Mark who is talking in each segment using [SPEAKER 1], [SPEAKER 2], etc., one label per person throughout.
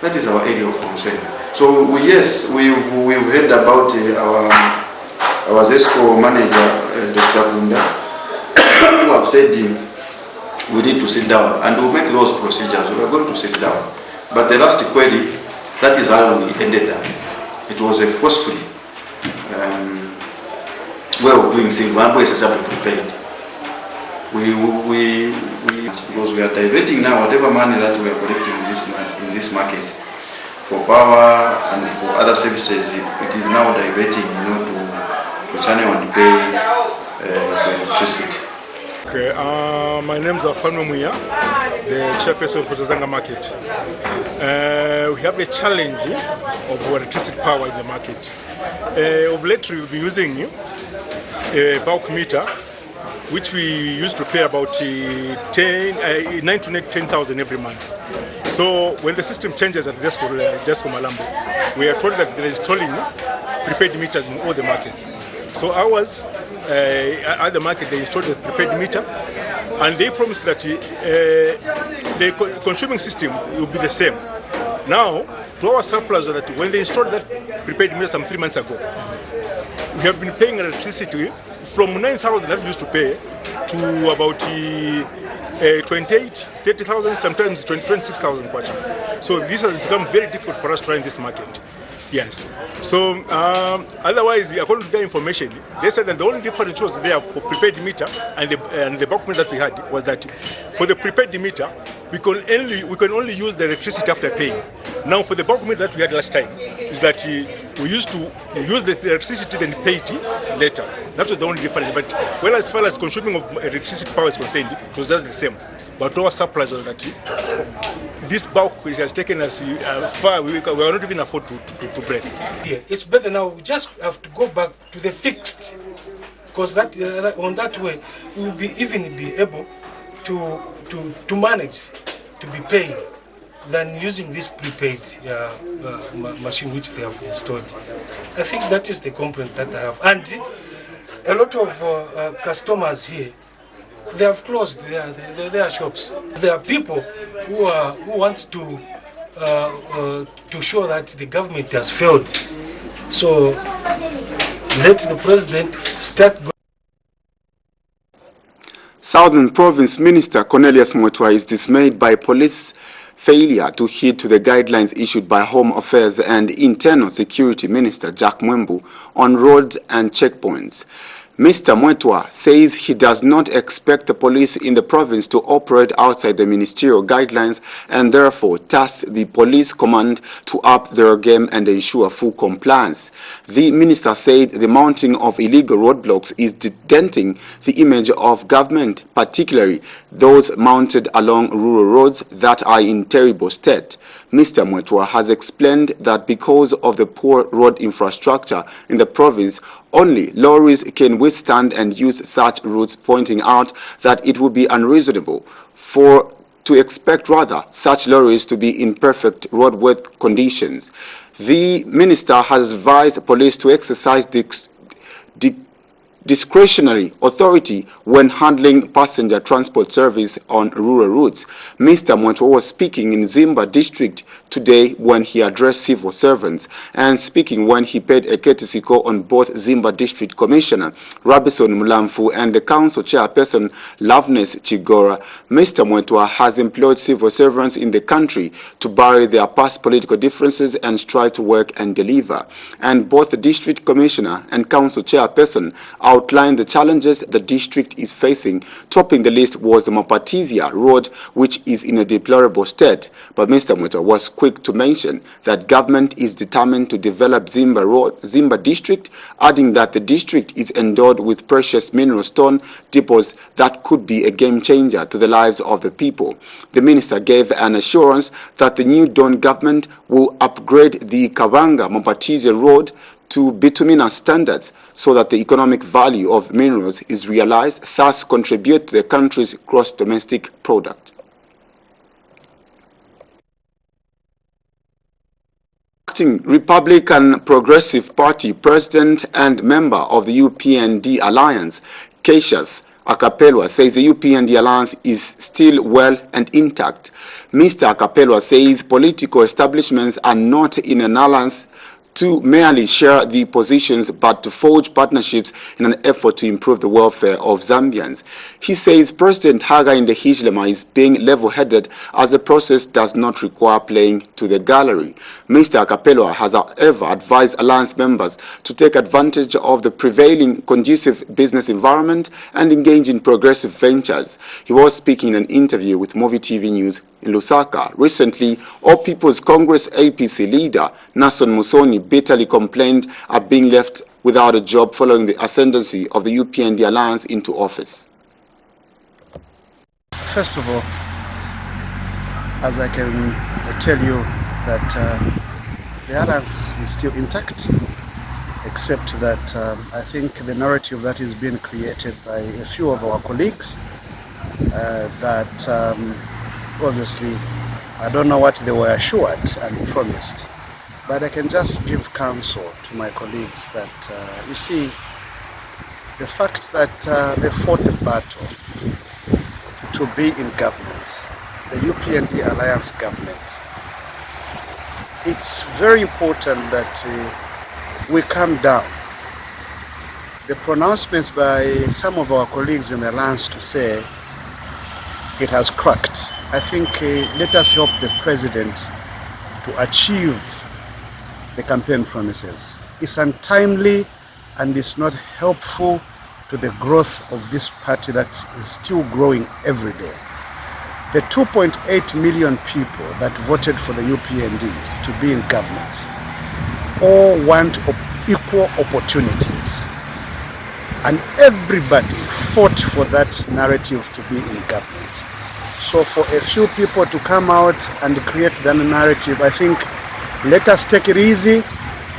[SPEAKER 1] That is our area of concern. So we've heard about our ZESCO manager, Dr. Kunda, who have said we need to sit down and we'll make those procedures. We are going to sit down. But the last query, that is how we ended up. It was a forceful way of doing things. One way is to be prepared. Because we are diverting now whatever money that we are collecting in this market for power and for other services, it is now diverting, to channel and pay for electricity.
[SPEAKER 2] Okay, my name is Afano Muya, the chairperson for the Zanga market. We have a challenge of electricity power in the market. Of late, we've been using a bulk meter, which we used to pay about 9 to 10,000 every month. So when the system changes at Desco Malambo, we are told that they're installing prepaid meters in all the markets. So ours, at the market, they installed the prepaid meter, and they promised that the consuming system will be the same. Now, to our surplus, that when they installed that prepaid meter some 3 months ago, we have been paying electricity from 9,000 that we used to pay to about 28, 30,000, sometimes 26,000 kwacha. So this has become very difficult for us to run this market. Yes. So otherwise, according to their information, they said that the only difference was there for prepaid meter and the bulk meter that we had was that for the prepaid meter, we can only use the electricity after paying. Now for the bulk meter that we had last time, is that we used to use the electricity then pay it later. That was the only difference. But well, as far as consuming of electricity power is concerned, it was just the same. But our surplus was that this bulk which has taken us far, we are not even afford to breathe.
[SPEAKER 3] Yeah, it's better now. We just have to go back to the fixed, because that on that way we will be able to manage to be paying than using this prepaid machine which they have installed. I think that is the complaint that I have, and a lot of customers here, they have closed their shops. There are people who want to show that the government has failed. So let the president start.
[SPEAKER 4] Southern Province Minister Cornelius Mwetwa is dismayed by police failure to heed to the guidelines issued by Home Affairs and Internal Security Minister Jack Mwembu on roads and checkpoints. Mr. Mwetwa says he does not expect the police in the province to operate outside the ministerial guidelines and therefore tasked the police command to up their game and ensure full compliance. The minister said the mounting of illegal roadblocks is denting the image of government, particularly those mounted along rural roads that are in terrible state. Mr. Mwetwa has explained that because of the poor road infrastructure in the province, only lorries can withstand and use such routes, pointing out that it would be unreasonable to expect such lorries to be in perfect roadworthy conditions. The minister has advised police to exercise discretionary authority when handling passenger transport service on rural routes. Mr. Mwetwa was speaking in Zimba district today when he addressed civil servants and speaking when he paid a courtesy call on both Zimba District Commissioner Robinson Mulamfu and the council chairperson Loveness Chigora. Mr. Mwetwa has employed civil servants in the country to bury their past political differences and strive to work and deliver. And both the district commissioner and council chairperson outlined the challenges the district is facing. Topping the list was the Mapatizia Road, which is in a deplorable state. But Mr. Mwetwa was quick to mention that government is determined to develop Zimba district, adding that the district is endowed with precious mineral stone depots that could be a game changer to the lives of the people. The minister gave an assurance that the new Dawn government will upgrade the Kawanga-Mapatizia Road to bituminous standards so that the economic value of minerals is realized, thus contribute to the country's gross domestic product. Acting Republican Progressive Party President and member of the UPND Alliance, Cassius Akapelwa says the UPND alliance is still well and intact. Mr. Akapelwa says political establishments are not in an alliance to merely share the positions but to forge partnerships in an effort to improve the welfare of Zambians. He says President Hakainde Hichilema is being level-headed as the process does not require playing to the gallery. Mr. Akapelwa has however advised alliance members to take advantage of the prevailing conducive business environment and engage in progressive ventures. He was speaking in an interview with Muvi TV News in Lusaka. Recently, All People's Congress APC leader Nason Musoni bitterly complained at being left without a job following the ascendancy of the UPND alliance into office.
[SPEAKER 5] First of all, as I can tell you that the alliance is still intact, except that I think the narrative that is being created by a few of our colleagues that obviously, I don't know what they were assured and promised, but I can just give counsel to my colleagues that, you see, the fact that they fought the battle to be in government, the UPND Alliance government, it's very important that we calm down. The pronouncements by some of our colleagues in the alliance to say it has cracked, I think let us help the president to achieve the campaign promises. It's untimely and it's not helpful to the growth of this party that is still growing every day. The 2.8 million people that voted for the UPND to be in government all want equal opportunities, and everybody fought for that narrative to be in government. So for a few people to come out and create that narrative, I think let us take it easy.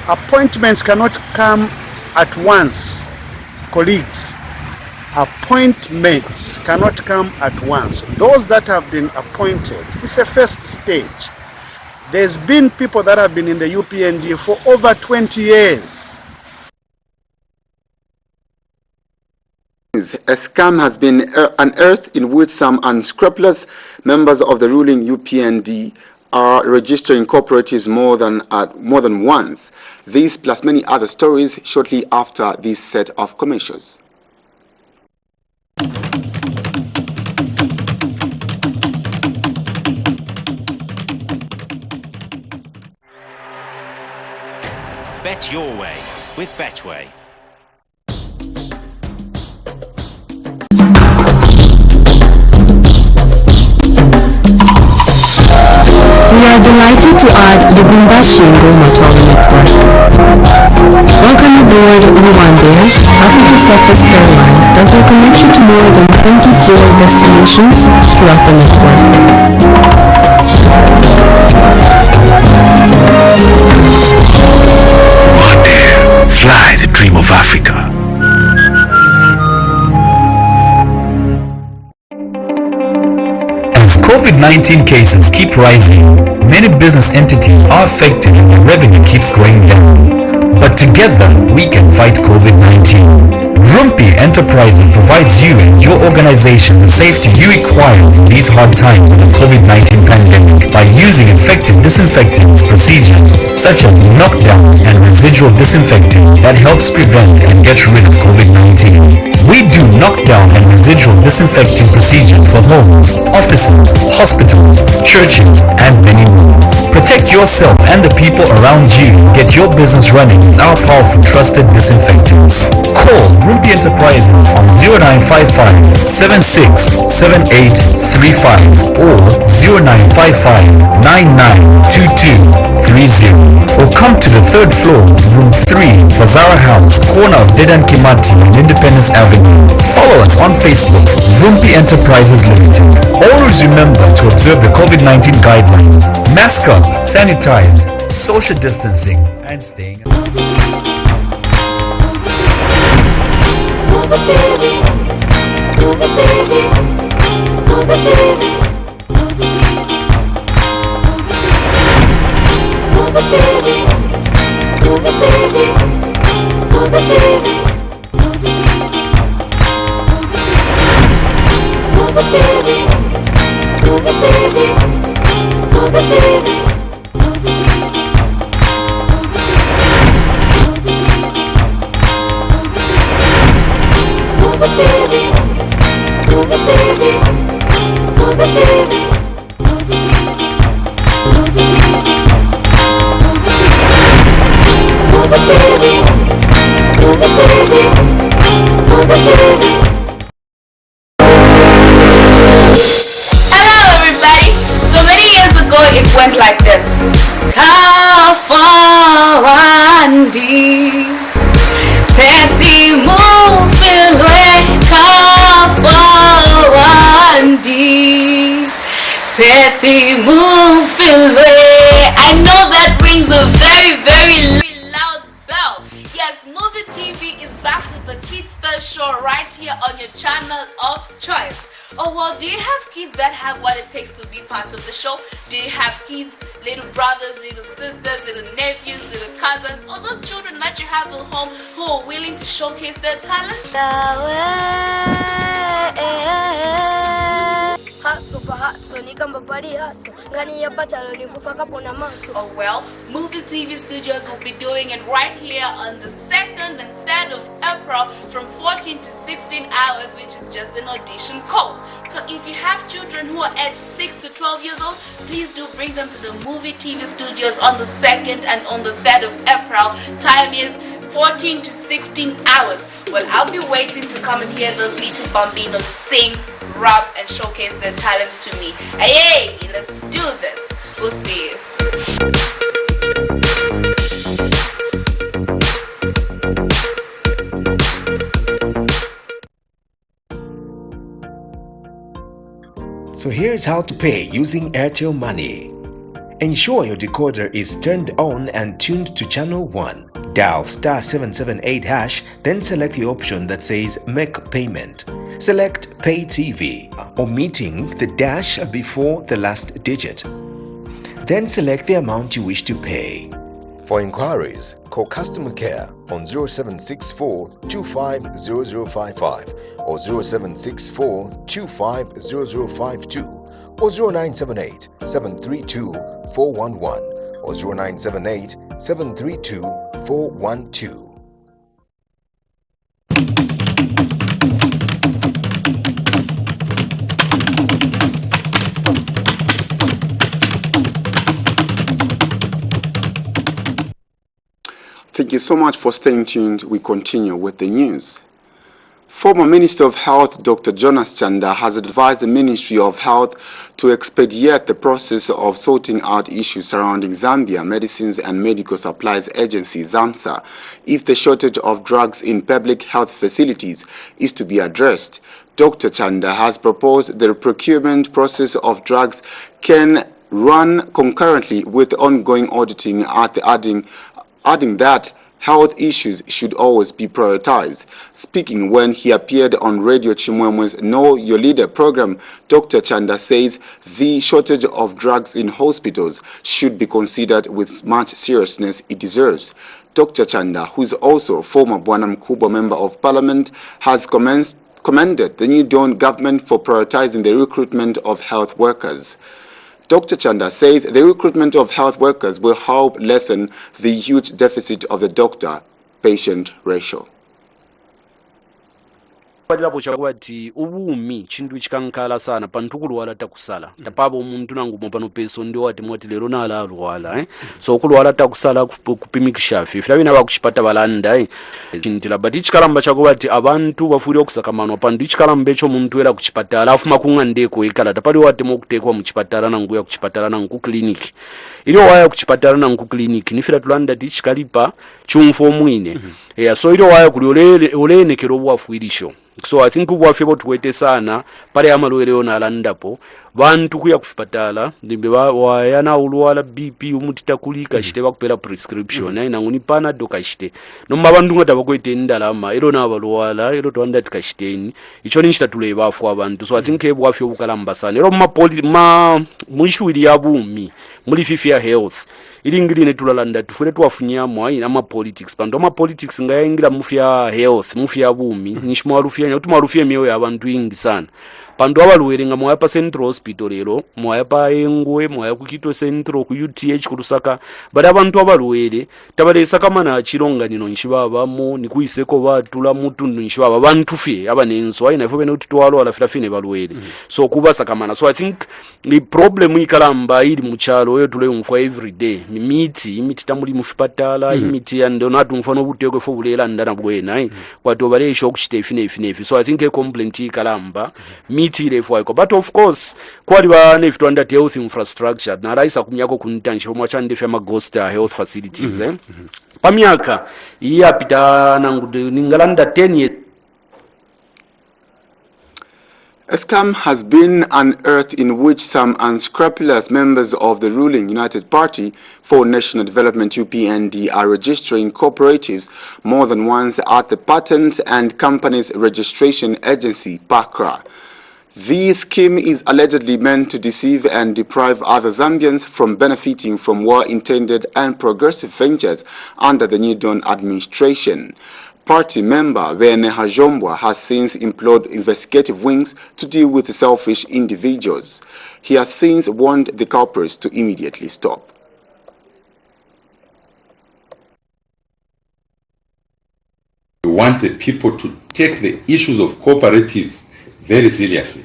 [SPEAKER 5] Appointments cannot come at once, colleagues. Appointments cannot come at once. Those that have been appointed, it's a first stage. There's been people that have been in the UPND for over 20 years.
[SPEAKER 4] A scam has been unearthed in which some unscrupulous members of the ruling UPND are registering cooperatives more than once. These plus many other stories shortly after this set of commercials.
[SPEAKER 6] Bet your way with Betway.
[SPEAKER 7] We are delighted to add Lubumba Shingo Motor Network. Welcome aboard Rwandair, Africa's safest airline that will connect you to more than 24 destinations throughout the network.
[SPEAKER 8] Rwandair, fly the dream of Africa. COVID-19 cases keep rising. Many business entities are affected and their revenue keeps going down. But together, we can fight COVID-19. Rumpi Enterprises provides you and your organization the safety you require in these hard times of the COVID-19 pandemic by using effective disinfectants procedures such as knockdown and residual disinfecting that helps prevent and get rid of COVID-19. We do knockdown and residual disinfecting procedures for homes, offices, hospitals, churches, and many more. Protect yourself and the people around you and get your business running with our powerful trusted disinfectants. Call Rumpi Enterprises on 0955 767835 or 0955 992230 or come to the third floor, room 3, Tazara House, corner of Dedan Kimati and Independence Avenue. Follow us on Facebook, Rumpi Enterprises Limited. Always remember to observe the COVID-19 guidelines. Mask up, sanitize, social distancing, and staying
[SPEAKER 9] It went like this. Kafawandi Teti mufilwe Kafawandi Teti mufilwe. I know that rings a very, very loud bell. Yes, Muvi TV is back with the Kids Third Show right here on your channel of choice. Oh well, do you have kids that have what it takes to be part of the show? Do you have kids, little brothers, little sisters, little nephews, little cousins, or those children that you have at home who are willing to showcase their talent? Oh well, Muvi TV Studios will be doing it right here on the 2nd and 3rd of April from 14 to 16 hours, which is just an audition call. So if you have children who are aged 6 to 12 years old, please do bring them to the Muvi TV Studios on the 2nd and on the 3rd of April. Time is 14 to 16 hours. Well, I'll be waiting to come and hear those little bambinos sing, rap, and showcase their talents to me. Hey, let's do this. We'll see you.
[SPEAKER 10] So here's how to pay using Airtel Money. Ensure your decoder is turned on and tuned to channel 1. Dial *778#, then select the option that says Make Payment. Select Pay TV, omitting the dash before the last digit. Then select the amount you wish to pay. For inquiries, call customer care on 0764 250055 or 0764 250052 or 0978 732 411 or 0978 732 412.
[SPEAKER 4] Thank you so much for staying tuned. We continue with the news. Former Minister of Health Dr. Jonas Chanda has advised the Ministry of Health to expedite the process of sorting out issues surrounding Zambia Medicines and Medical Supplies Agency (ZAMSA) if the shortage of drugs in public health facilities is to be addressed. Dr. Chanda has proposed the procurement process of drugs can run concurrently with ongoing auditing, adding that health issues should always be prioritized. Speaking when he appeared on Radio Chimwemwe's Know Your Leader program, Dr. Chanda says the shortage of drugs in hospitals should be considered with much seriousness it deserves. Dr. Chanda, who is also former Bwana Mkubwa Member of Parliament, has commended the New Dawn government for prioritizing the recruitment of health workers. Dr. Chanda says the recruitment of health workers will help lessen the huge deficit of the doctor-patient ratio.
[SPEAKER 11] Palilapo chakwati ubumi chintu chikankala sana pantukulwala takusala tapabo umuntu nangu mopano peso ndio wati mwati lero nala alwala so kulwala takusala kupimikishafi filabina bakuchipata balanda chintila bati chikalamba chakwati abantu bafuri okusakamano pandu chikalambe cho muntu era kuchipatala afuma kungandeko ikala tapali wati mokutekwa muchipatala nangu ya kuchipatala nangu clinic ilo waya kuchipatala nangu clinic nifira tulanda tichikalipa chumfo mwine so ilo waya kuli olenekero bwafuirisho. So I think ubwafe botuwete sana pale amalweleo na alandapo bantu kuya kufipatala ndimbe wayana ulwala BP umutita kulika shite bakupela prescription inanguni pana doka shite no mabandu ngata bakwete ndalama ero na balwala ero twanda tikashiteni icho nishitatule bafu abantu. So I think ebwafe obukalamba sana ero muishwiri yabumi muri fifi ya health ilingiri netulalanda tufure twafunyamo ama politics pando ama politics ngayengira mufya health mufya bumi nishimo arufya nyuma arufya miyo ya abantu ingi sana pandu abalwere nga mwaya pa Central Hospital lero mwaya pa Engwe mwaya ku Kito Central ku UTH ku Lusaka bali abantu abalwere tabalesa kamana achilonga nino nchibaba mu nikuiseko batula mutundu nchibaba bantu fye abanenso ayina ifo bene utitwalo ala filafine balwere so kubasa kamana. So I think the problem ikalamba ili muchalo yo tule umfwa every day imiti tamuli mufipatala imiti ando natu mfano buteko fo bulela ndana bwena kwatu bale shock chite ifine. So I think a complaint ikalamba miti ile fwa but of course kwali ba ne fitu under health infrastructure na raisa kumyako kuntanshi mwa chande fya magosta health facilities pamyaka iya pita nangude ningalanda 10 years.
[SPEAKER 4] A scam has been unearthed in which some unscrupulous members of the ruling United Party for National Development UPND are registering cooperatives more than once at the Patent and Companies Registration Agency, PACRA. The scheme is allegedly meant to deceive and deprive other Zambians from benefiting from well-intended and progressive ventures under the New Dawn administration. Party member Bene Hajombwa has since employed investigative wings to deal with selfish individuals. He has since warned the culprits to immediately stop.
[SPEAKER 12] We want the people to take the issues of cooperatives very seriously.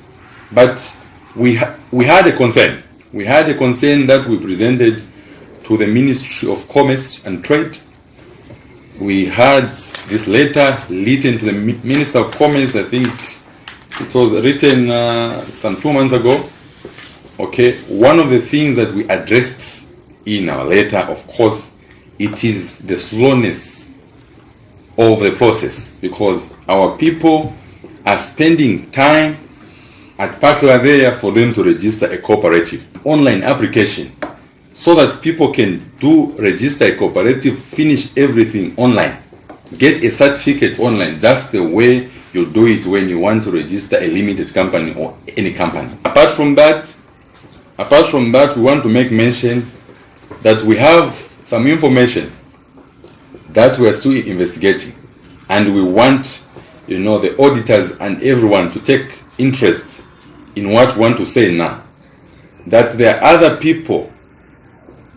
[SPEAKER 12] But we had a concern. We had a concern that we presented to the Ministry of Commerce and Trade. We had this letter written to the Minister of Commerce. I think it was written some 2 months ago. Okay, one of the things that we addressed in our letter, of course, it is the slowness of the process, because our people are spending time at PACRA there for them to register a cooperative. Online application, so that people can register a cooperative, finish everything online, get a certificate online, just the way you do it when you want to register a limited company or any company. Apart from that, we want to make mention that we have some information that we are still investigating, and we want, the auditors and everyone to take interest in what we want to say now. That there are other people,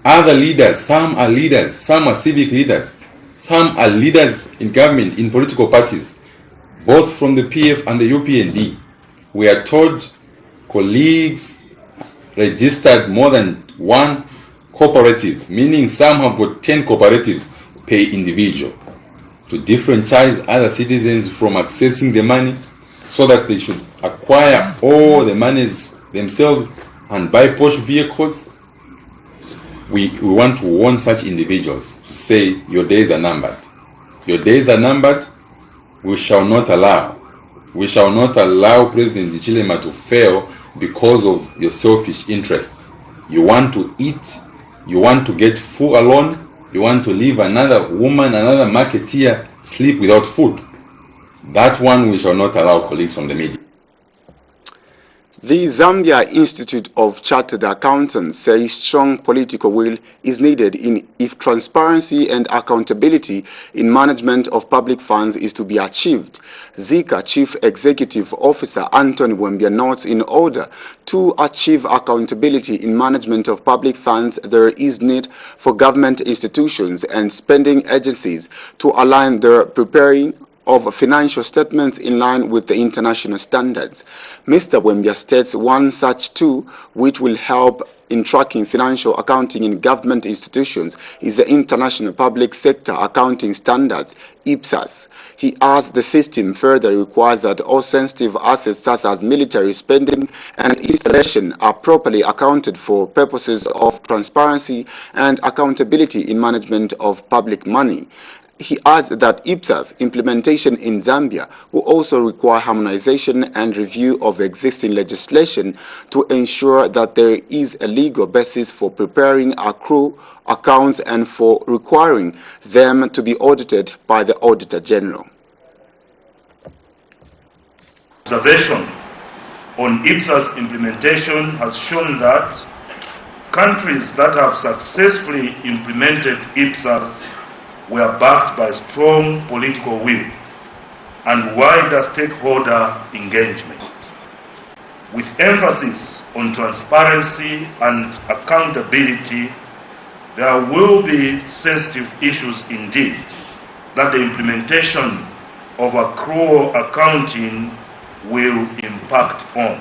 [SPEAKER 12] other leaders, some are leaders, some are civic leaders, some are leaders in government, in political parties, both from the PF and the UPND. We are told colleagues registered more than 1 cooperatives, meaning some have got 10 cooperatives per individual, to differentiate other citizens from accessing the money, so that they should acquire all the monies themselves and buy posh vehicles. We want to warn such individuals to say, your days are numbered. Your days are numbered. We shall not allow President Chilema to fail because of your selfish interest. You want to eat, you want to get food alone, you want to leave another woman, another marketeer sleep without food. That one we shall not allow, colleagues from the media.
[SPEAKER 4] The Zambia Institute of Chartered Accountants says strong political will is needed if transparency and accountability in management of public funds is to be achieved. Zika Chief Executive Officer Anthony Wembia notes in order to achieve accountability in management of public funds, there is need for government institutions and spending agencies to align their preparing of financial statements in line with the international standards. Mr. Wembia states one such tool which will help in tracking financial accounting in government institutions is the International Public Sector Accounting Standards, IPSAS. He adds the system further requires that all sensitive assets such as military spending and installation are properly accounted for purposes of transparency and accountability in management of public money. He adds that IPSAS implementation in Zambia will also require harmonization and review of existing legislation to ensure that there is a legal basis for preparing accrual accounts and for requiring them to be audited by the Auditor General.
[SPEAKER 13] Observation on IPSAS implementation has shown that countries that have successfully implemented IPSAS were backed by strong political will and wider stakeholder engagement. with emphasis on transparency and accountability, there will be sensitive issues indeed that the implementation of accrual accounting will impact on.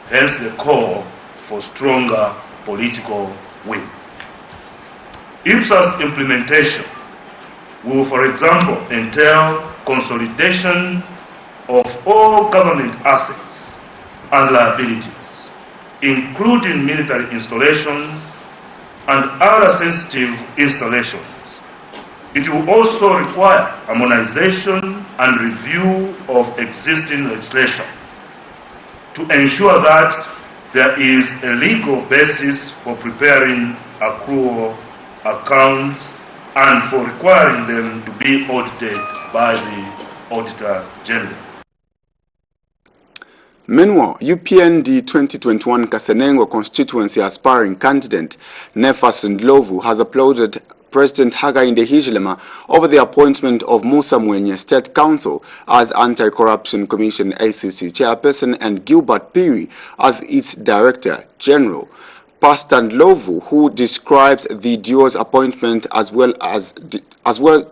[SPEAKER 13] Hence the call for stronger political will. IPSAS implementation will, for example, entail consolidation of all government assets and liabilities, including military installations and other sensitive installations. It will also require harmonization and review of existing legislation to ensure that there is a legal basis for preparing accrual accounts and for requiring them to be audited by the Auditor General.
[SPEAKER 4] Meanwhile, UPND 2021 Kasenengo constituency aspiring candidate Nefas Ndlovu has applauded President Hakainde Hichilema over the appointment of Musa Mwenye State Council as Anti-Corruption Commission ACC chairperson and Gilbert Piri as its Director General. Pastor Ndlovu, who describes the duo's appointment as well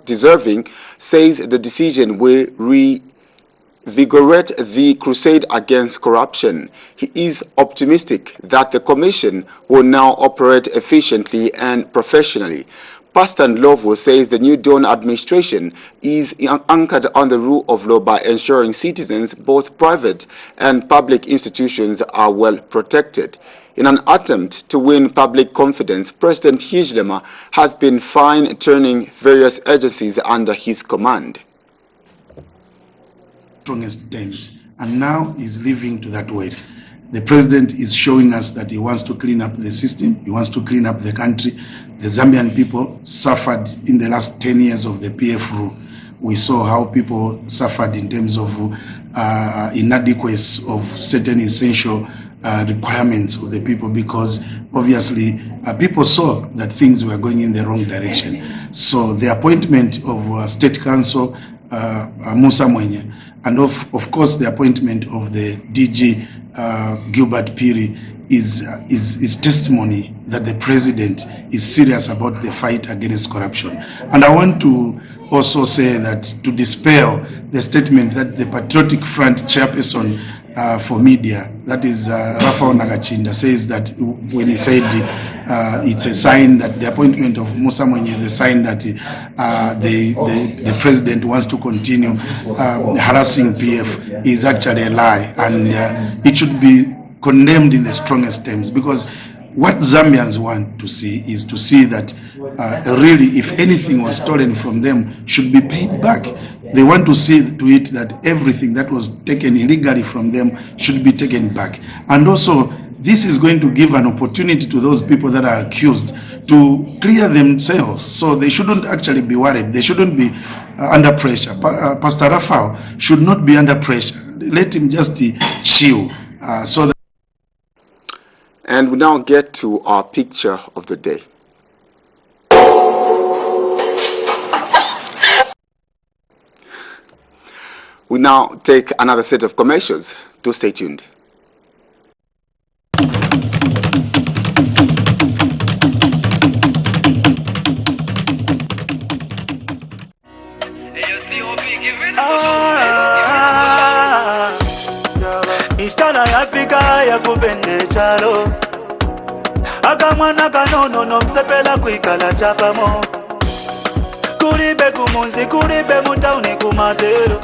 [SPEAKER 4] deserving, says the decision will reinvigorate the crusade against corruption. He is optimistic that the commission will now operate efficiently and professionally. Pastor Ndlovu says the new Dawn administration is anchored on the rule of law by ensuring citizens, both private and public institutions, are well protected. In an attempt to win public confidence, President Hichilema has been fine-tuning various agencies under his command.
[SPEAKER 14] Strongest terms, and now is living to that word. The president is showing us that he wants to clean up the system, he wants to clean up the country. The Zambian people suffered in the last 10 years of the PF rule. We saw how people suffered in terms of inadequacy of certain essential requirements of the people, because obviously people saw that things were going in the wrong direction. So the appointment of State Council Musa Mwenye, and of course the appointment of the DG Gilbert Piri is testimony that the president is serious about the fight against corruption. And I want to also say that to dispel the statement that the Patriotic Front chairperson for media, that is Rafael Nagachinda, says that when he said it's a sign that the appointment of Musa Mwenye is a sign that the president wants to continue harassing PF, is actually a lie, and it should be condemned in the strongest terms, because what Zambians want to see is to see that really, if anything was stolen from them, should be paid back. They want to see to it that everything that was taken illegally from them should be taken back. And also, this is going to give an opportunity to those people that are accused to clear themselves. So they shouldn't actually be worried. They shouldn't be under pressure. Pastor Rafael should not be under pressure. Let him just chill. So that.
[SPEAKER 4] And we now get to our picture of the day. We now take another set of commercials. Do stay tuned.
[SPEAKER 15] Istana ya Afrika ya kupende chalo akamwana kanono nomsepela kuikala chapamo kuribe kumunzi kuribe mutauni kumatero.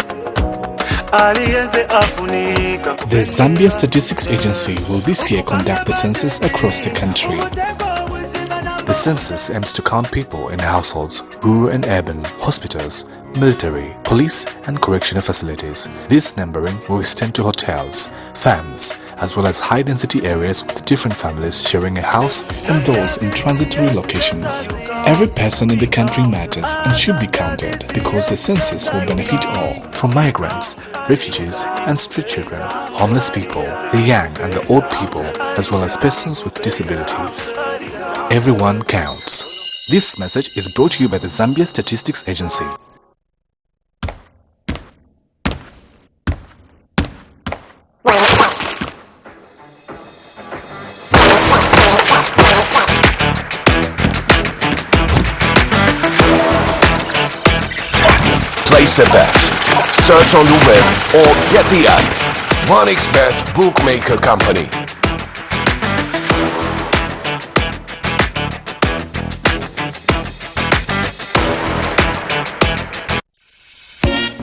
[SPEAKER 16] The Zambia Statistics Agency will this year conduct the census across the country. The census aims to count people in households, rural and urban, hospitals, military, police and correctional facilities. This numbering will extend to hotels, farms, as well as high-density areas with different families sharing a house and those in transitory locations. Every person in the country matters and should be counted because the census will benefit all, from migrants, refugees and street children, homeless people, the young and the old people, as well as persons with disabilities. Everyone counts. This message is brought to you by the Zambia Statistics Agency.
[SPEAKER 17] place a bet. Search on the web or get the app. 1xBet Bookmaker Company.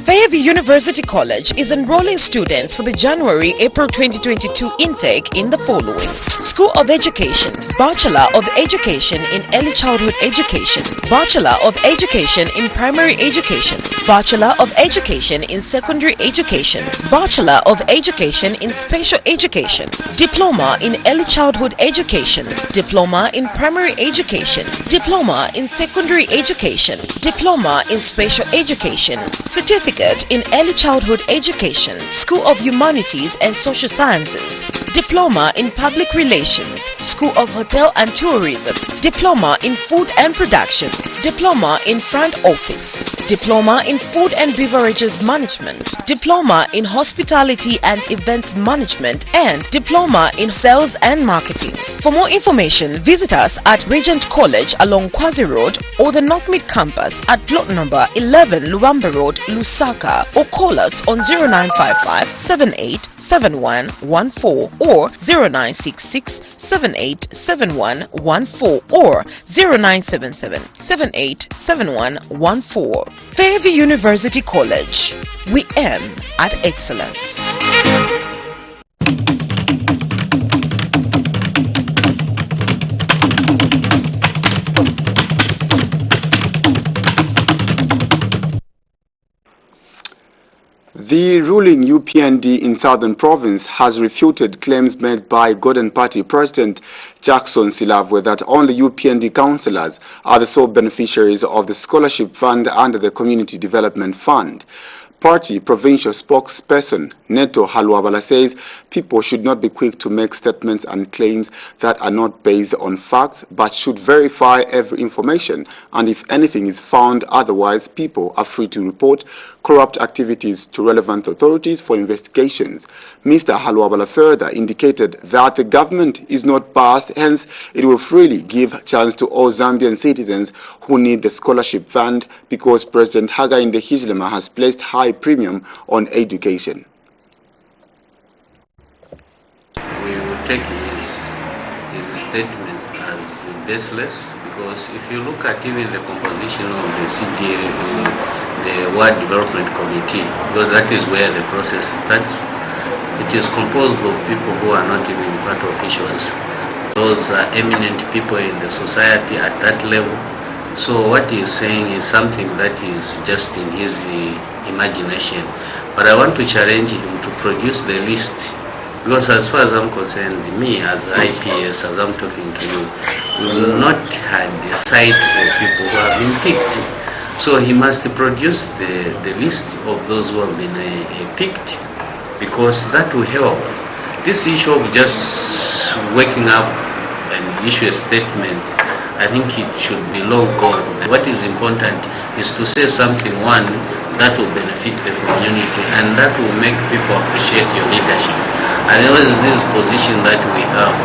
[SPEAKER 18] Fairview University College is enrolling students for the January-April 2022 intake in the following: School of Education, Bachelor of Education in Early Childhood Education, Bachelor of Education in Primary Education, Bachelor of Education in Secondary Education, Bachelor of Education in Special Education, Diploma in Early Childhood Education, Diploma in Primary Education, Diploma in Secondary Education, Diploma in Special Education, Certificate in Early Childhood Education, School of Humanities and Social Sciences, Diploma in Public Relations, School of Hotel and Tourism, Diploma in Food and Production, Diploma in Front Office, Diploma in Food and Beverages Management, Diploma in Hospitality and Events Management, and Diploma in Sales and Marketing. For more information, visit us at Regent College along Kwazi Road or the North Mid Campus at plot number 11 Luamba Road, Lusaka, or call us on 0955 787114 or 0966 787114 or 0977 787114. Fairview University College. We aim at excellence.
[SPEAKER 4] The ruling UPND in Southern Province has refuted claims made by Gordon Party President Jackson Silavwe that only UPND councillors are the sole beneficiaries of the scholarship fund under the Community Development Fund. Party provincial spokesperson Neto Haluabala says people should not be quick to make statements and claims that are not based on facts but should verify every information, and if anything is found otherwise, people are free to report corrupt activities to relevant authorities for investigations. Mr. Haluabala further indicated that the government is not biased, hence it will freely give chance to all Zambian citizens who need the scholarship fund because President Hakainde Hichilema has placed high premium on education.
[SPEAKER 19] We will take his statement as baseless, because if you look at even the composition of the CDA, the Ward Development Committee, because that is where the process starts, it is composed of people who are not even part officials. Those are eminent people in the society at that level. So what he is saying is something that is just in his imagination. But I want to challenge him to produce the list, because as far as I'm concerned, me as IPS, as I'm talking to you, we will not have the sight of people who have been picked. So he must produce the list of those who have been picked, because that will help. This issue of just waking up and issue a statement, I think it should be long gone. What is important is to say something, one, that will benefit the community and that will make people appreciate your leadership. Otherwise, this position that we have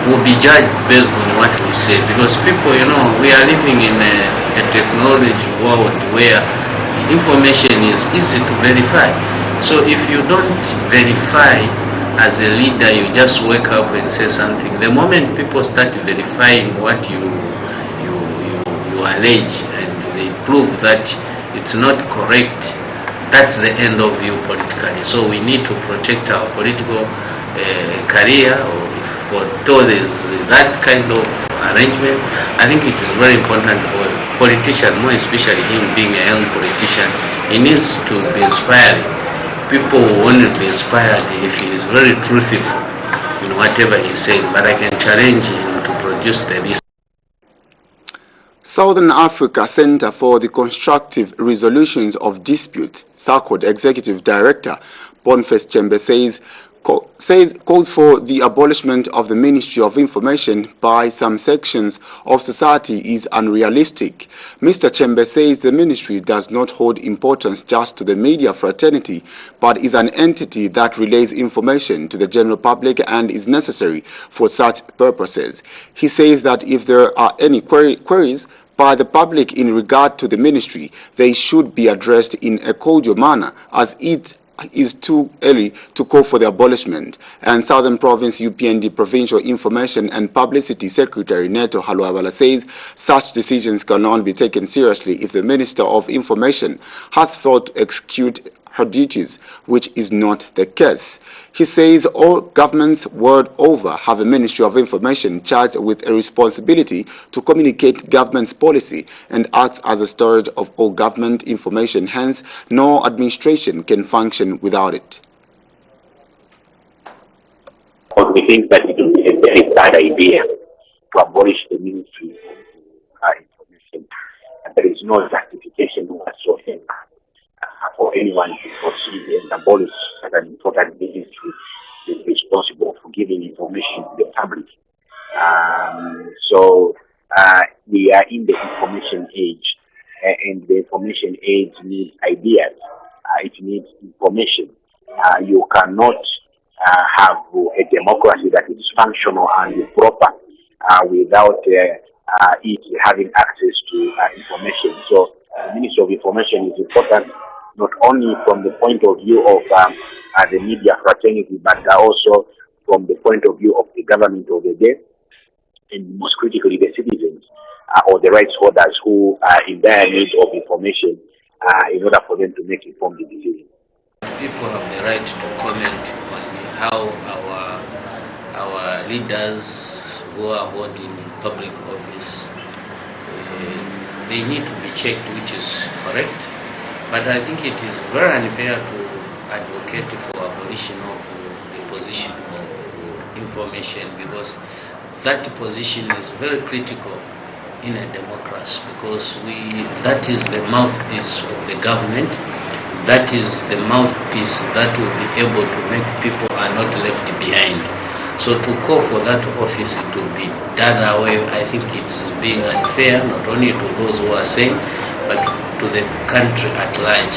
[SPEAKER 19] will be judged based on what we say, because people, we are living in a technology world where information is easy to verify. So if you don't verify as a leader, you just wake up and say something. The moment people start verifying what you allege and they prove that it's not correct, that's the end of you politically. So we need to protect our political career, or if there is that kind of arrangement, I think it is very important for a politician, more especially him being a young politician, he needs to be inspiring. People will only be inspired if he is very truthful in whatever he says, but I can challenge him to produce the list.
[SPEAKER 4] Southern Africa Center for the Constructive Resolutions of Dispute, SACOD Executive Director Boniface Chembe calls for the abolishment of the Ministry of Information by some sections of society is unrealistic. Mr. Chembe says the ministry does not hold importance just to the media fraternity, but is an entity that relays information to the general public and is necessary for such purposes. He says that if there are any queries, by the public in regard to the ministry, they should be addressed in a cordial manner, as it is too early to call for the abolishment. And Southern Province UPND Provincial Information and Publicity Secretary Neto Haluabala says such decisions can only be taken seriously if the Minister of Information has failed to execute her duties, which is not the case. He says all governments world over have a Ministry of Information charged with a responsibility to communicate government's policy and act as a storage of all government information. Hence, no administration can function without it.
[SPEAKER 20] Because we think that it would be a very bad idea to abolish the Ministry of Information, and there is no justification whatsoever for anyone to proceed and abolish such an important ministry is responsible for giving information to the public. So we are in the information age, and the information age needs ideas. It needs information. You cannot have a democracy that is functional and proper without it having access to information. So the Ministry of Information is important, not only from the point of view of the media fraternity, but also from the point of view of the government of the day, and most critically the citizens or the rights holders who are in dire need of information in order for them to make informed decisions.
[SPEAKER 19] People have the right to comment on how our leaders who are holding public office, they need to be checked, which is correct. But I think it is very unfair to advocate for abolition of the position of information, because that position is very critical in a democracy, because that is the mouthpiece of the government, that is the mouthpiece that will be able to make people are not left behind. So to call for that office to be done away, I think it's being unfair, not only to those who are saying, but to the country at large.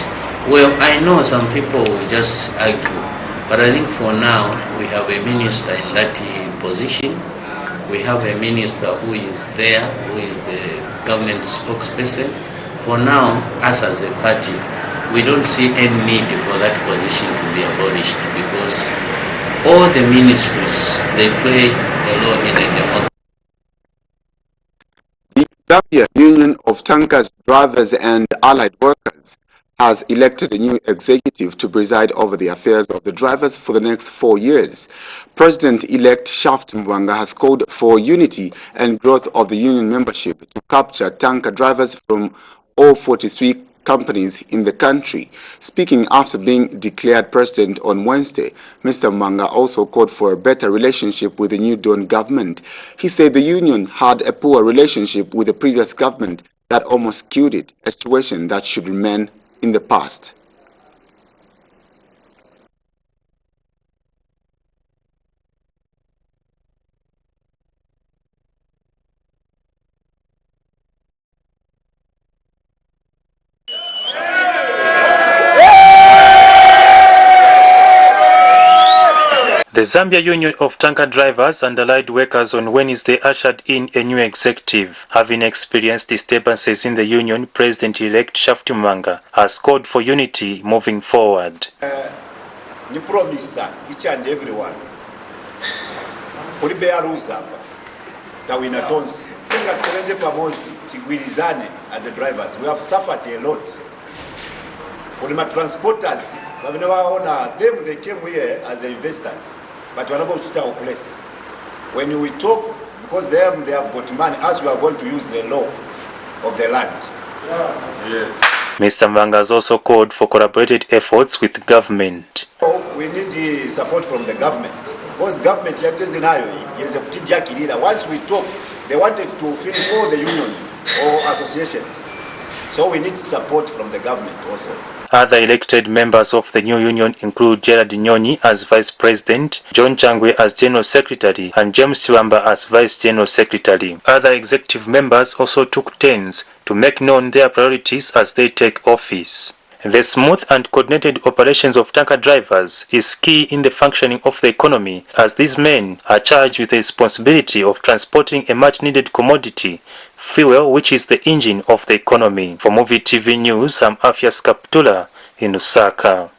[SPEAKER 19] Well, I know some people will just argue, but I think for now we have a minister in that position. We have a minister who is there, who is the government spokesperson. For now, us as a party, we don't see any need for that position to be abolished, because all the ministries, they play a role in a democracy.
[SPEAKER 4] The Zambia Union of Tankers, Drivers and Allied Workers has elected a new executive to preside over the affairs of the drivers for the next 4 years. President-elect Shaft Mbanga has called for unity and growth of the union membership to capture tanker drivers from all 43 companies in the country. Speaking after being declared president on Wednesday, Mr. Mbanga also called for a better relationship with the new Dawn government. He said the union had a poor relationship with the previous government that almost killed it, a situation that should remain in the past.
[SPEAKER 21] The Zambia Union of Tanker Drivers and Allied Workers on Wednesday ushered in a new executive. Having experienced disturbances in the union, President-elect Shaft Mbanga has called for unity moving forward.
[SPEAKER 22] Ni promise each and everyone. Kulibea ruza hapa. Tawina tonsi. Kinga tusereze pamozi, tigwilizane as a drivers. We have suffered a lot. Kulima transporters, them, they came here as investors, but we are about to take our place. When we talk, because they have got money, as we are going to use the law of the land. Yes.
[SPEAKER 21] Mr. Mbanga has also called for collaborated efforts with government.
[SPEAKER 22] We need support from the government, because government once we talk, they wanted to finish all the unions or associations. So we need support from the government also.
[SPEAKER 21] Other elected members of the new union include Gerard Nyonyi as Vice President, John Changwe as General Secretary, and James Siwamba as Vice General Secretary. Other executive members also took turns to make known their priorities as they take office. The smooth and coordinated operations of tanker drivers is key in the functioning of the economy, as these men are charged with the responsibility of transporting a much-needed commodity fuel which is the engine of the economy. For Muvi TV News, I'm Afias Kaptula in Lusaka.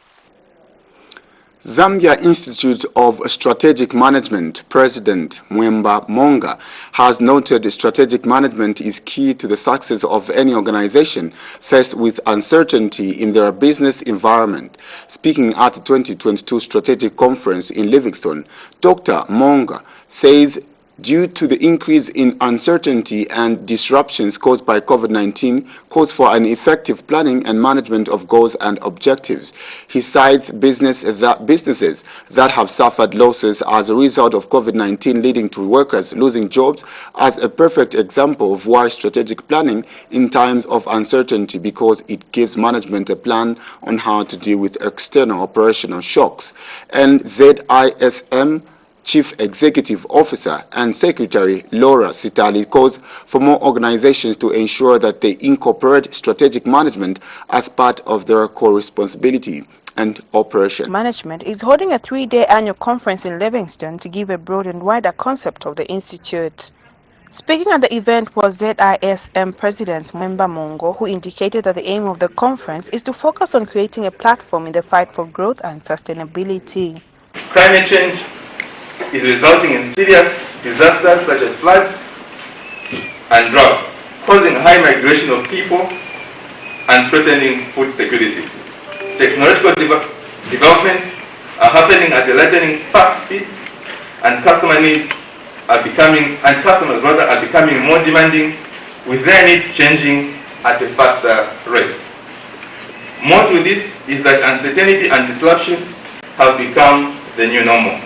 [SPEAKER 4] Zambia Institute of Strategic Management President Mwemba Monga has noted strategic management is key to the success of any organization faced with uncertainty in their business environment. Speaking at the 2022 Strategic Conference in Livingstone, Dr. Monga says due to the increase in uncertainty and disruptions caused by COVID-19, calls for an effective planning and management of goals and objectives. He cites businesses that have suffered losses as a result of COVID-19, leading to workers losing jobs, as a perfect example of why strategic planning in times of uncertainty, because it gives management a plan on how to deal with external operational shocks. And ZISM Chief Executive Officer and Secretary Laura Sitali calls for more organizations to ensure that they incorporate strategic management as part of their core responsibility and operation.
[SPEAKER 1] Management is holding a 3-day annual conference in Livingstone to give a broad and wider concept of the institute. Speaking at the event was ZISM President Mwemba Mongo, who indicated that the aim of the conference is to focus on creating a platform in the fight for growth and sustainability.
[SPEAKER 2] Climate change is resulting in serious disasters such as floods and droughts, causing high migration of people and threatening food security. Technological developments are happening at a lightning fast speed, and customers are becoming more demanding, with their needs changing at a faster rate. More to this is that uncertainty and disruption have become the new normal.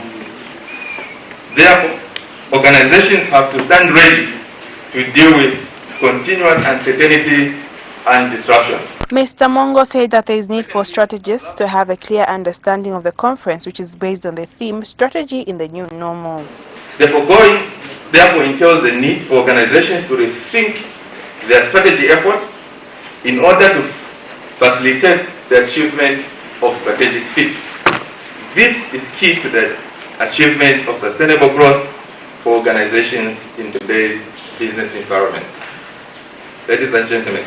[SPEAKER 2] Therefore, organizations have to stand ready to deal with continuous uncertainty and disruption.
[SPEAKER 1] Mr. Mongo said that there is need for strategists to have a clear understanding of the conference, which is based on the theme Strategy in the New Normal.
[SPEAKER 2] The foregoing therefore entails the need for organizations to rethink their strategy efforts in order to facilitate the achievement of strategic fit. This is key to the achievement of sustainable growth for organizations in today's business environment. Ladies and gentlemen,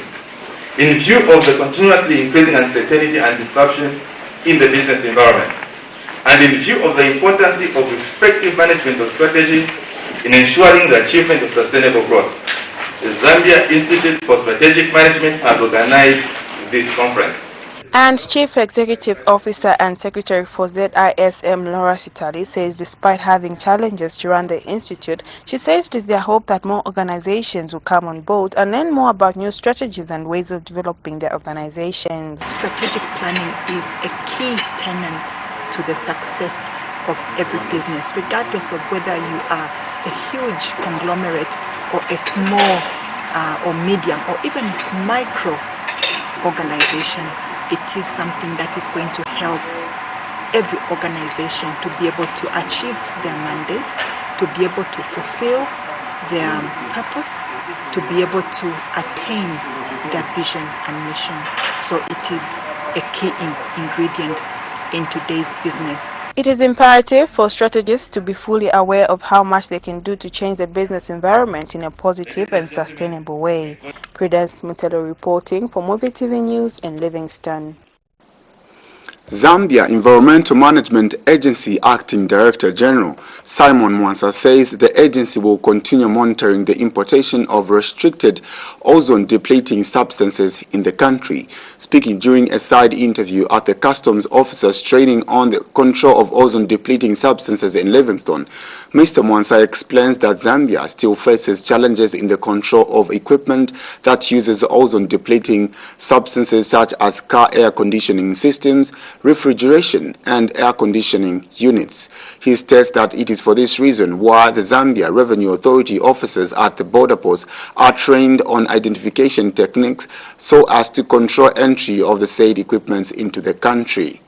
[SPEAKER 2] in view of the continuously increasing uncertainty and disruption in the business environment, and in view of the importance of effective management of strategy in ensuring the achievement of sustainable growth, the Zambia Institute for Strategic Management has organized this conference.
[SPEAKER 1] And Chief Executive Officer and Secretary for ZISM, Laura Sitali, says despite having challenges to run the institute, she says it is their hope that more organizations will come on board and learn more about new strategies and ways of developing their organizations.
[SPEAKER 23] Strategic planning is a key tenet to the success of every business, regardless of whether you are a huge conglomerate or a small or medium or even micro organization. It is something that is going to help every organization to be able to achieve their mandates, to be able to fulfill their purpose, to be able to attain their vision and mission. So it is a key ingredient in today's business.
[SPEAKER 1] It is imperative for strategists to be fully aware of how much they can do to change the business environment in a positive and sustainable way. Prudence Mutelo reporting for Muvi TV News in Livingstone.
[SPEAKER 4] Zambia Environmental Management Agency Acting Director General Simon Mwansa says the agency will continue monitoring the importation of restricted ozone-depleting substances in the country. Speaking during a side interview at the Customs Officers Training on the Control of Ozone-Depleting Substances in Livingstone, Mr. Mwansa explains that Zambia still faces challenges in the control of equipment that uses ozone-depleting substances such as car air conditioning systems, refrigeration and air conditioning units. He states that it is for this reason why the Zambia Revenue Authority officers at the border posts are trained on identification techniques so as to control entry of the said equipments into the country.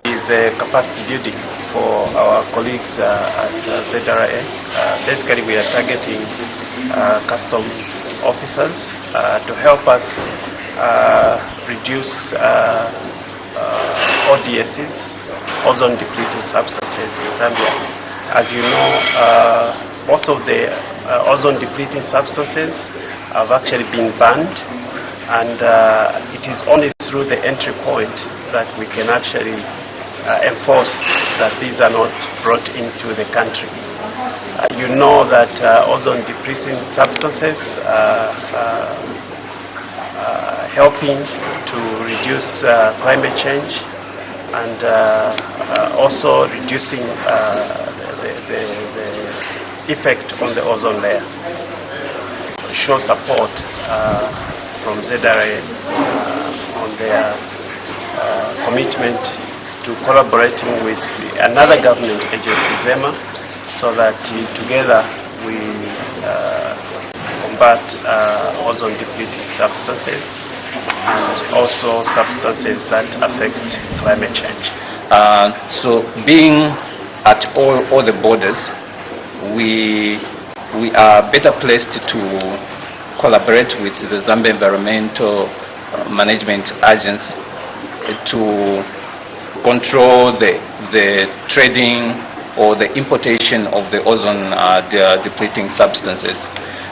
[SPEAKER 24] Is a capacity building for our colleagues at ZRA. Basically, we are targeting customs officers to help us reduce ODSs, ozone depleting substances in Zambia. As you know, most of the ozone depleting substances have actually been banned, and it is only through the entry point that we can actually enforce that these are not brought into the country. You know that ozone depleting substances helping to reduce climate change and also reducing the effect on the ozone layer. Show support from ZRA on their commitment to collaborating with another government agency, ZEMA, so that together we combat ozone depleting substances and also substances that affect climate change.
[SPEAKER 3] So being at all the borders, we are better placed to collaborate with the Zambia Environmental Management Agency to control the trading or the importation of the ozone depleting substances.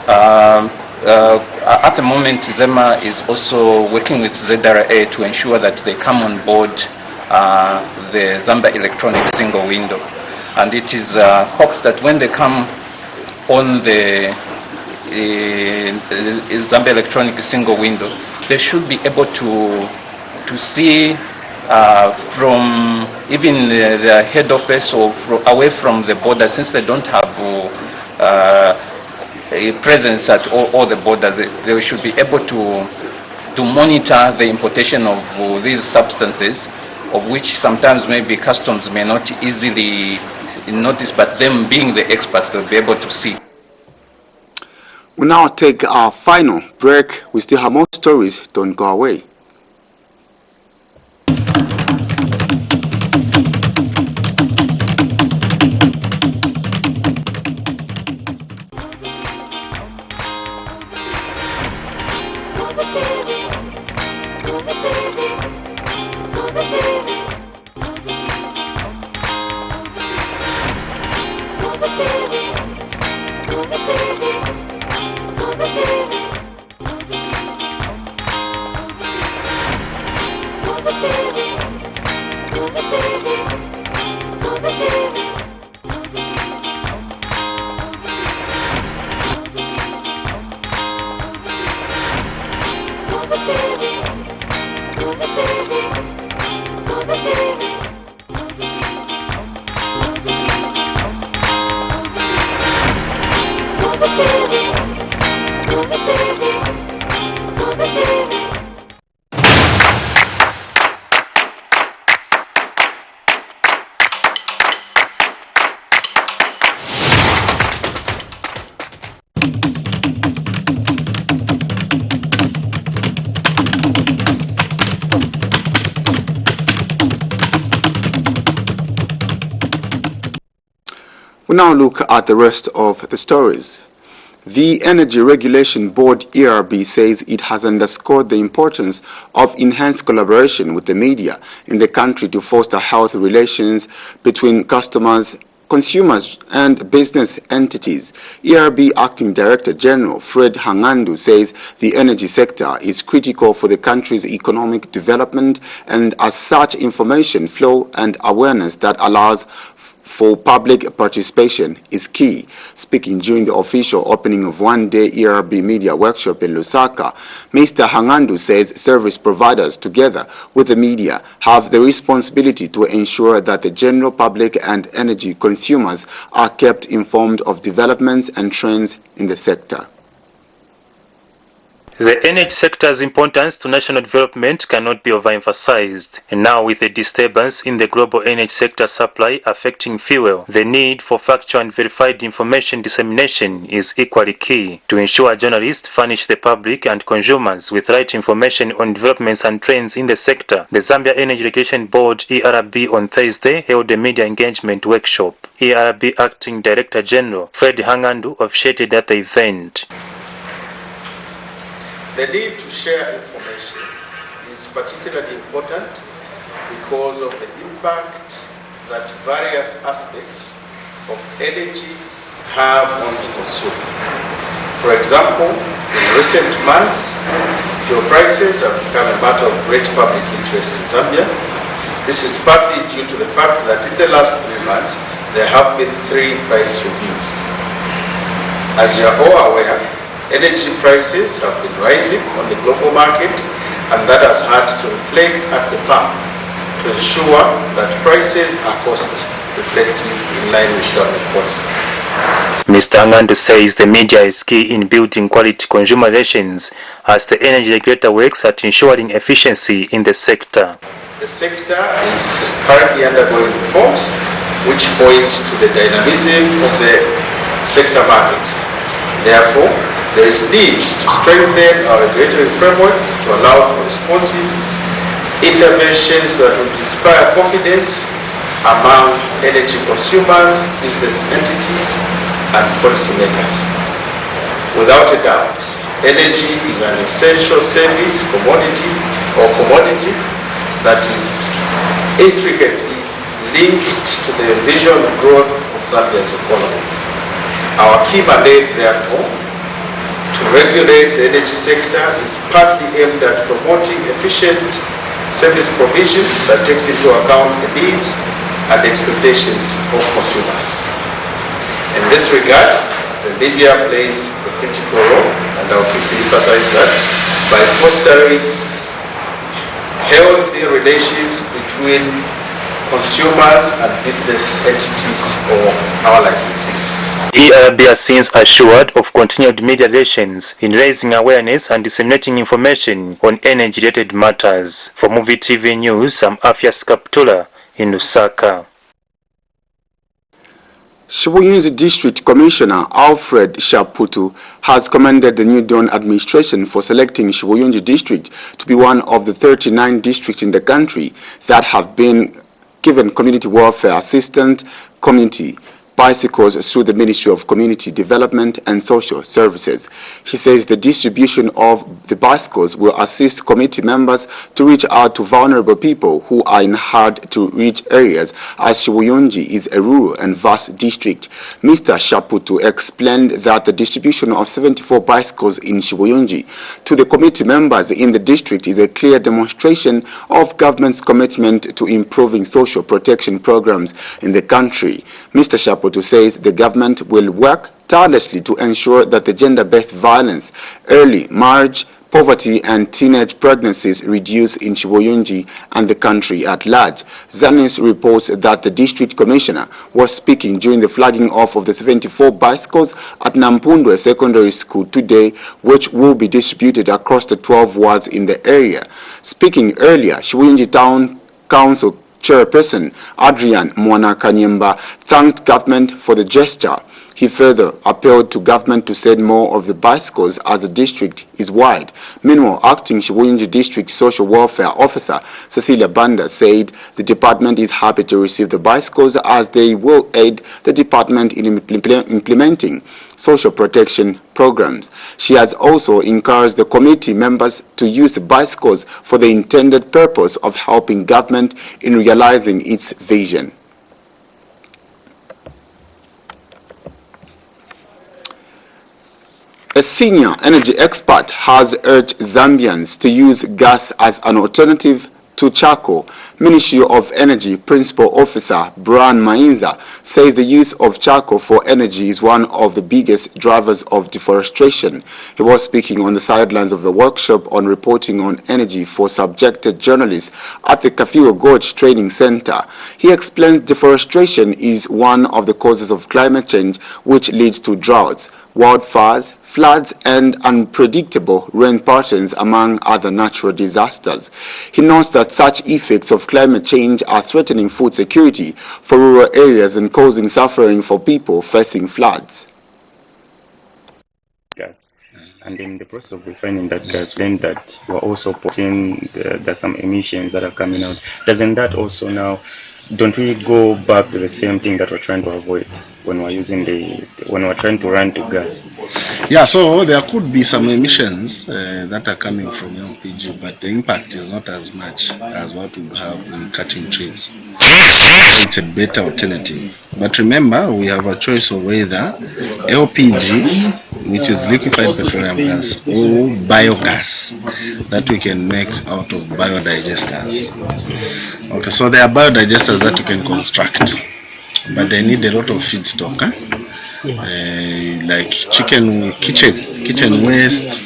[SPEAKER 3] At the moment, ZEMA is also working with ZRA to ensure that they come on board the Zambia electronic single window. And it is hoped that when they come on the Zambia electronic single window, they should be able to see from even the head office or away from the border, since they don't have a presence at all the borders, they should be able to monitor the importation of these substances, of which sometimes maybe customs may not easily notice, but them being the experts, they'll be able to see.
[SPEAKER 4] We now take our final break. We still have more stories. Don't go away. We now look at the rest of the stories. The Energy Regulation Board, ERB, says it has underscored the importance of enhanced collaboration with the media in the country to foster healthy relations between customers, consumers and business entities. ERB Acting Director General Fred Hangandu says the energy sector is critical for the country's economic development, and as such, information flow and awareness that allows for public participation is key. Speaking during the official opening of one-day ERB media workshop in Lusaka, Mr. Hangandu says service providers, together with the media, have the responsibility to ensure that the general public and energy consumers are kept informed of developments and trends in the sector.
[SPEAKER 21] The energy sector's importance to national development cannot be overemphasized, and now with the disturbance in the global energy sector supply affecting fuel, the need for factual and verified information dissemination is equally key to ensure journalists furnish the public and consumers with right information on developments and trends in the sector. The Zambia Energy Regulation Board, ERB, on Thursday held a media engagement workshop. ERB Acting Director General Fred Hangandu officiated at the event.
[SPEAKER 5] The need to share information is particularly important because of the impact that various aspects of energy have on the consumer. For example, in recent months, fuel prices have become a matter of great public interest in Zambia. This is partly due to the fact that in the last 3 months, there have been 3 price reviews. As you are all aware, energy prices have been rising on the global market, and that has had to reflect at the pump to ensure that prices are cost reflective in line with government policy.
[SPEAKER 21] Mr. Angandu says the media is key in building quality consumer relations as the energy regulator works at ensuring efficiency in the sector.
[SPEAKER 5] The sector is currently undergoing reforms which point to the dynamism of the sector market. Therefore, there is need to strengthen our regulatory framework to allow for responsive interventions that would inspire confidence among energy consumers, business entities, and policymakers. Without a doubt, energy is an essential service, commodity that is intricately linked to the envisioned growth of Zambia's economy. Our key mandate, therefore, to regulate the energy sector is partly aimed at promoting efficient service provision that takes into account the needs and expectations of consumers. In this regard, the media plays a critical role, and I will quickly emphasize that, by fostering healthy relations between consumers and business entities or our licensees.
[SPEAKER 21] ERB has since assured of continued media relations in raising awareness and disseminating information on energy-related matters. For Muvi TV News, I'm Afias Kaptula in Lusaka.
[SPEAKER 4] Shibuyunzi District Commissioner Alfred Shaputu has commended the New Dawn administration for selecting Shibuyunzi District to be one of the 39 districts in the country that have been given community welfare assistance community bicycles through the Ministry of Community Development and Social Services. He says the distribution of the bicycles will assist committee members to reach out to vulnerable people who are in hard-to-reach areas, as Shibuyunzi is a rural and vast district. Mr. Shaputu explained that the distribution of 74 bicycles in Shibuyunzi to the committee members in the district is a clear demonstration of government's commitment to improving social protection programs in the country. Mr. Shaputu says the government will work tirelessly to ensure that the gender-based violence, early marriage, poverty and teenage pregnancies reduce in Shibuyunzi and the country at large. Census reports that the district commissioner was speaking during the flagging off of the 74 bicycles at Nampundwe Secondary School today, which will be distributed across the 12 wards in the area. Speaking earlier, Shibuyunzi Town Council Chairperson Adrian Mwanakanyemba thanked government for the gesture. He further appealed to government to send more of the bicycles as the district is wide. Meanwhile, acting Shibuyunzi District Social Welfare Officer Cecilia Banda said the department is happy to receive the bicycles as they will aid the department in implementing social protection programs. She has also encouraged the committee members to use the bicycles for the intended purpose of helping government in realizing its vision. A senior energy expert has urged Zambians to use gas as an alternative to charcoal. Ministry of Energy Principal Officer Brian Mainza says the use of charcoal for energy is one of the biggest drivers of deforestation. He was speaking on the sidelines of the workshop on reporting on energy for subjected journalists at the Kafiwa Gorge Training Center. He explained deforestation is one of the causes of climate change, which leads to droughts, wildfires, floods and unpredictable rain patterns, among other natural disasters. He notes that such effects of climate change are threatening food security for rural areas and causing suffering for people facing floods.
[SPEAKER 6] Gas. And in the process of refining that gas, then that we're also putting there's some emissions that are coming out. Doesn't that also now don't we go back to the same thing that we're trying to avoid when we're using when we're trying to run to gas?
[SPEAKER 7] Yeah, so there could be some emissions that are coming from LPG, but the impact is not as much as what we have in cutting trees. It's a better alternative. But remember, we have a choice of either LPG, which is liquefied petroleum gas, or biogas that we can make out of biodigesters. Okay, so there are biodigesters that you can construct, but they need a lot of feedstock, like kitchen waste,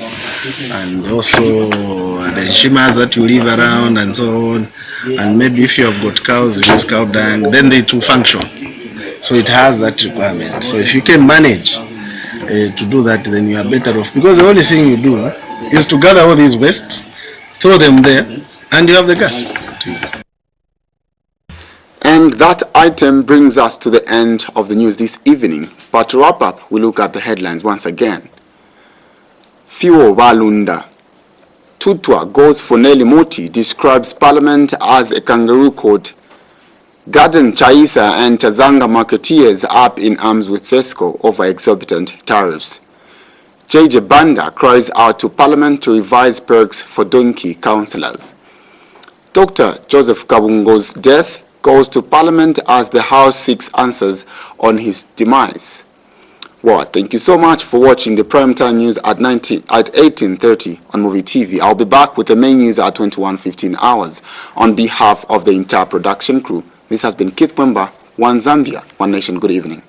[SPEAKER 7] and also the enzimas that you leave around and so on. And maybe if you have got cows, you use cow dung, then they too function. So it has that requirement. So if you can manage to do that, then you are better off. Because the only thing you do is to gather all these wastes, throw them there, and you have the gas.
[SPEAKER 4] And that item brings us to the end of the news this evening. But to wrap up, we look at the headlines once again. Fiwo Walunda. Tutwa goes for Nelly Moti, describes Parliament as a kangaroo court. Garden Chaisa and Chazanga marketeers up in arms with Sesco over exorbitant tariffs. JJ Banda cries out to Parliament to revise perks for donkey councillors. Dr. Joseph Kabungo's death goes to Parliament as the House seeks answers on his demise. Well, thank you so much for watching the primetime news at 18:30 on Muvi TV. I'll be back with the main news at 21:15 hours. On behalf of the entire production crew, this has been Keith Mwemba, One Zambia, One Nation. Good evening.